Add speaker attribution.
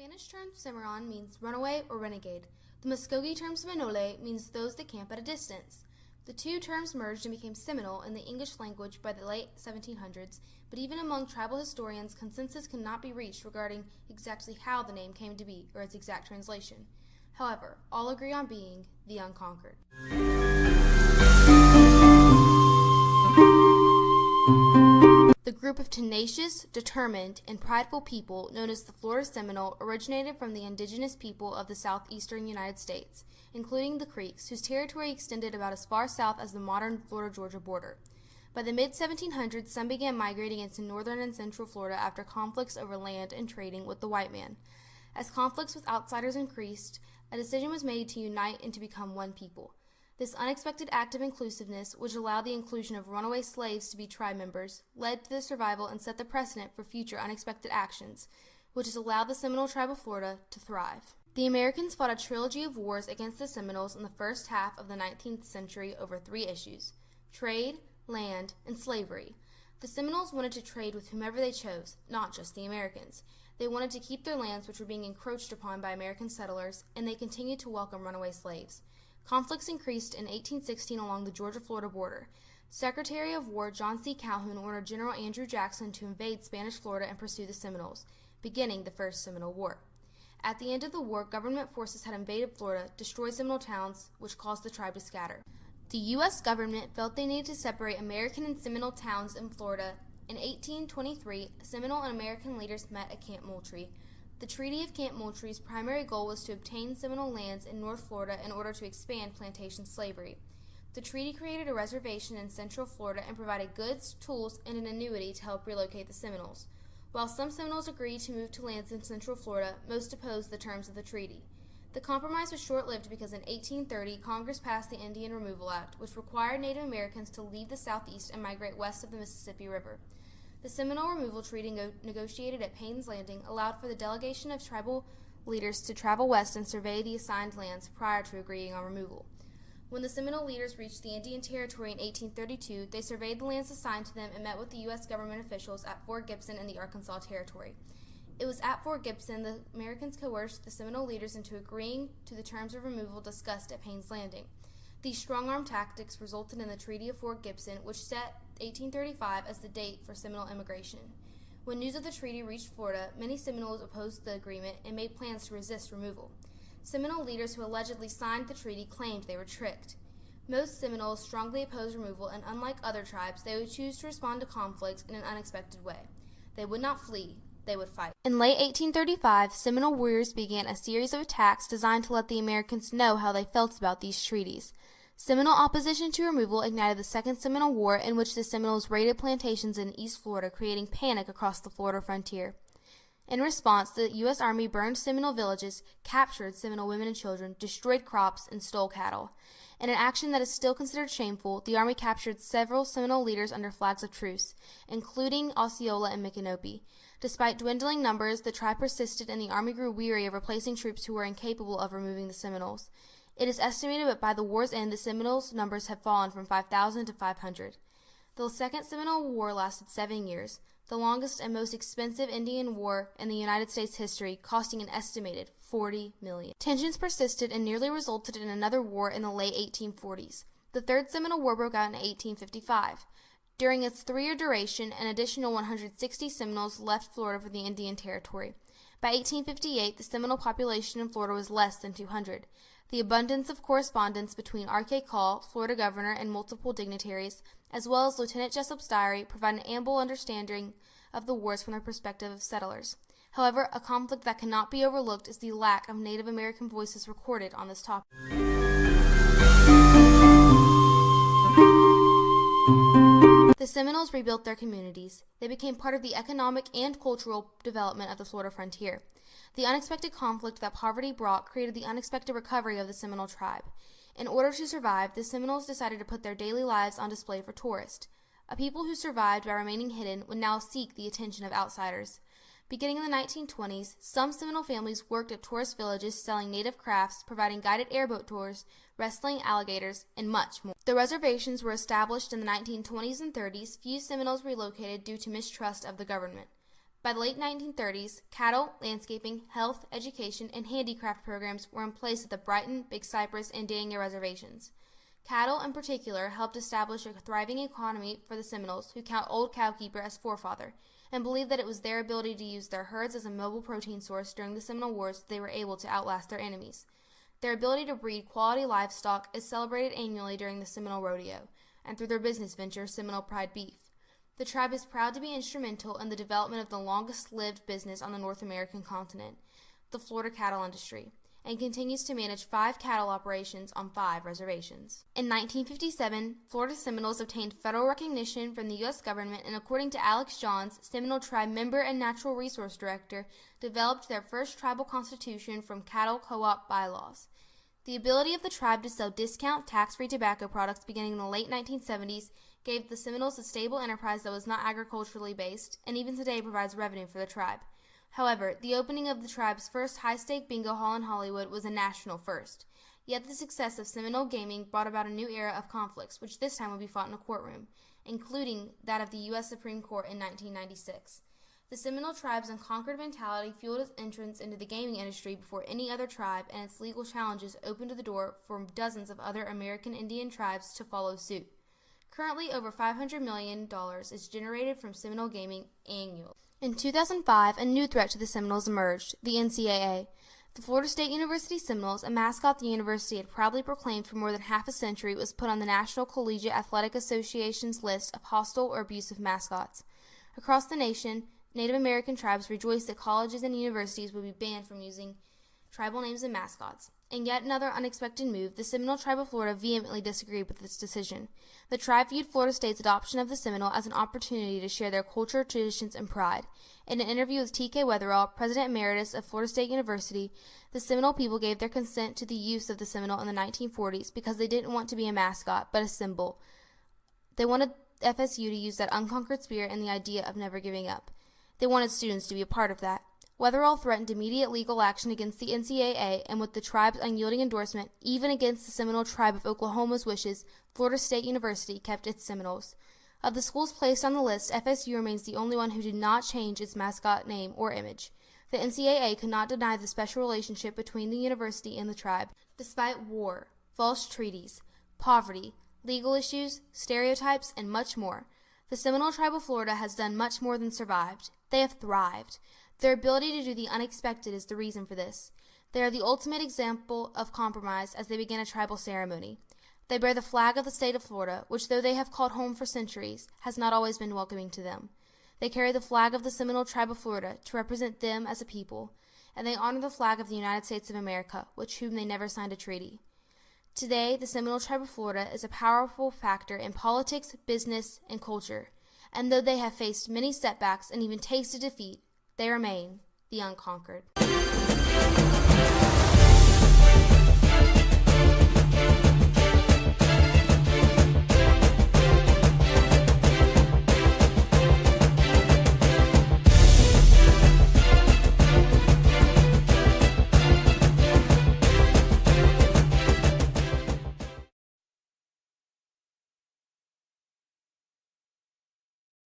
Speaker 1: Spanish term Cimarron means runaway or renegade. The Muskogee term Seminole means those that camp at a distance. The two terms merged and became Seminole in the English language by the late 1700s, but even among tribal historians, consensus cannot be reached regarding exactly how the name came to be or its exact translation. However, all agree on being the Unconquered. The group of tenacious, determined, and prideful people known as the Florida Seminole originated from the indigenous people of the southeastern United States, including the Creeks, whose territory extended about as far south as the modern Florida-Georgia border. By the mid-1700s, some began migrating into northern and central Florida after conflicts over land and trading with the white man. As conflicts with outsiders increased, a decision was made to unite and to become one people. This unexpected act of inclusiveness, which allowed the inclusion of runaway slaves to be tribe members, led to the survival and set the precedent for future unexpected actions, which has allowed the Seminole tribe of Florida to thrive. The Americans fought a trilogy of wars against the Seminoles in the first half of the 19th century over three issues: trade, land, and slavery. The Seminoles wanted to trade with whomever they chose, not just the Americans. They wanted to keep their lands, which were being encroached upon by American settlers, and they continued to welcome runaway slaves. Conflicts increased in 1816 along the Georgia-Florida border. Secretary of War John C. Calhoun ordered General Andrew Jackson to invade Spanish Florida and pursue the Seminoles, beginning the First Seminole War. At the end of the war, government forces had invaded Florida, destroyed Seminole towns, which caused the tribe to scatter. The U.S. government felt they needed to separate American and Seminole towns in Florida. In 1823, Seminole and American leaders met at Camp Moultrie. The Treaty of Camp Moultrie's primary goal was to obtain Seminole lands in North Florida in order to expand plantation slavery. The treaty created a reservation in Central Florida and provided goods, tools, and an annuity to help relocate the Seminoles. While some Seminoles agreed to move to lands in Central Florida, most opposed the terms of the treaty. The compromise was short-lived because in 1830, Congress passed the Indian Removal Act, which required Native Americans to leave the Southeast and migrate west of the Mississippi River. The Seminole Removal Treaty negotiated at Payne's Landing allowed for the delegation of tribal leaders to travel west and survey the assigned lands prior to agreeing on removal. When the Seminole leaders reached the Indian Territory in 1832, they surveyed the lands assigned to them and met with the U.S. government officials at Fort Gibson in the Arkansas Territory. It was at Fort Gibson the Americans coerced the Seminole leaders into agreeing to the terms of removal discussed at Payne's Landing. These strong-arm tactics resulted in the Treaty of Fort Gibson, which set 1835 as the date for Seminole immigration. When news of the treaty reached Florida, many Seminoles opposed the agreement and made plans to resist removal. Seminole leaders who allegedly signed the treaty claimed they were tricked. Most Seminoles strongly opposed removal, and unlike other tribes, they would choose to respond to conflict in an unexpected way. They would not flee. They would fight. In late 1835, Seminole warriors began a series of attacks designed to let the Americans know how they felt about these treaties. Seminole opposition to removal ignited the Second Seminole War, in which the Seminoles raided plantations in East Florida, creating panic across the Florida frontier. In response, the U.S. Army burned Seminole villages, captured Seminole women and children, destroyed crops, and stole cattle. In an action that is still considered shameful, the Army captured several Seminole leaders under flags of truce, including Osceola and Micanopy. Despite dwindling numbers, the tribe persisted, and the Army grew weary of replacing troops who were incapable of removing the Seminoles. It is estimated that by the war's end, the Seminoles' numbers had fallen from 5,000 to 500. The Second Seminole War lasted 7 years, the longest and most expensive Indian war in the United States history, costing an estimated $40 million. Tensions persisted and nearly resulted in another war in the late 1840s. The Third Seminole War broke out in 1855. During its 3-year duration, an additional 160 Seminoles left Florida for the Indian Territory. By 1858, the Seminole population in Florida was less than 200. The abundance of correspondence between R.K. Call, Florida governor, and multiple dignitaries, as well as Lieutenant Jessup's diary, provide an ample understanding of the wars from the perspective of settlers. However, a conflict that cannot be overlooked is the lack of Native American voices recorded on this topic. The Seminoles rebuilt their communities. They became part of the economic and cultural development of the Florida frontier. The unexpected conflict that poverty brought created the unexpected recovery of the Seminole tribe. In order to survive, the Seminoles decided to put their daily lives on display for tourists. A people who survived by remaining hidden would now seek the attention of outsiders. Beginning in the 1920s, some Seminole families worked at tourist villages selling native crafts, providing guided airboat tours, wrestling alligators, and much more. The reservations were established in the 1920s and 30s. Few Seminoles relocated due to mistrust of the government. By the late 1930s, cattle, landscaping, health, education, and handicraft programs were in place at the Brighton, Big Cypress, and Dania reservations. Cattle, in particular, helped establish a thriving economy for the Seminoles, who count Old Cowkeeper as forefather, and believed that it was their ability to use their herds as a mobile protein source during the Seminole Wars that they were able to outlast their enemies. Their ability to breed quality livestock is celebrated annually during the Seminole Rodeo, and through their business venture, Seminole Pride Beef. The tribe is proud to be instrumental in the development of the longest-lived business on the North American continent, the Florida cattle industry, and continues to manage 5 cattle operations on 5 reservations. In 1957, Florida Seminoles obtained federal recognition from the U.S. government, and according to Alex Johns, Seminole Tribe member and Natural Resource Director, developed their first tribal constitution from cattle co-op bylaws. The ability of the tribe to sell discount, tax-free tobacco products beginning in the late 1970s gave the Seminoles a stable enterprise that was not agriculturally based, and even today provides revenue for the tribe. However, the opening of the tribe's first high-stake bingo hall in Hollywood was a national first. Yet the success of Seminole gaming brought about a new era of conflicts, which this time would be fought in a courtroom, including that of the U.S. Supreme Court in 1996. The Seminole tribe's Unconquered mentality fueled its entrance into the gaming industry before any other tribe, and its legal challenges opened the door for dozens of other American Indian tribes to follow suit. Currently, over $500 million is generated from Seminole gaming annually. In 2005, a new threat to the Seminoles emerged, the NCAA. The Florida State University Seminoles, a mascot the university had proudly proclaimed for more than half a century, was put on the National Collegiate Athletic Association's list of hostile or abusive mascots. Across the nation, Native American tribes rejoiced that colleges and universities would be banned from using tribal names and mascots. In yet another unexpected move, the Seminole Tribe of Florida vehemently disagreed with this decision. The tribe viewed Florida State's adoption of the Seminole as an opportunity to share their culture, traditions, and pride. In an interview with T.K. Weatherall, President Emeritus of Florida State University, the Seminole people gave their consent to the use of the Seminole in the 1940s because they didn't want to be a mascot, but a symbol. They wanted FSU to use that unconquered spirit and the idea of never giving up. They wanted students to be a part of that. Weatherall threatened immediate legal action against the NCAA, and with the tribe's unyielding endorsement, even against the Seminole Tribe of Oklahoma's wishes, Florida State University kept its Seminoles. Of the schools placed on the list, FSU remains the only one who did not change its mascot name or image. The NCAA could not deny the special relationship between the university and the tribe, despite war, false treaties, poverty, legal issues, stereotypes, and much more. The Seminole Tribe of Florida has done much more than survived. They have thrived. Their ability to do the unexpected is the reason for this. They are the ultimate example of compromise as they begin a tribal ceremony. They bear the flag of the state of Florida, which, though they have called home for centuries, has not always been welcoming to them. They carry the flag of the Seminole Tribe of Florida to represent them as a people, and they honor the flag of the United States of America, with whom they never signed a treaty. Today, the Seminole Tribe of Florida is a powerful factor in politics, business, and culture, and though they have faced many setbacks and even tasted defeat, they remain the Unconquered.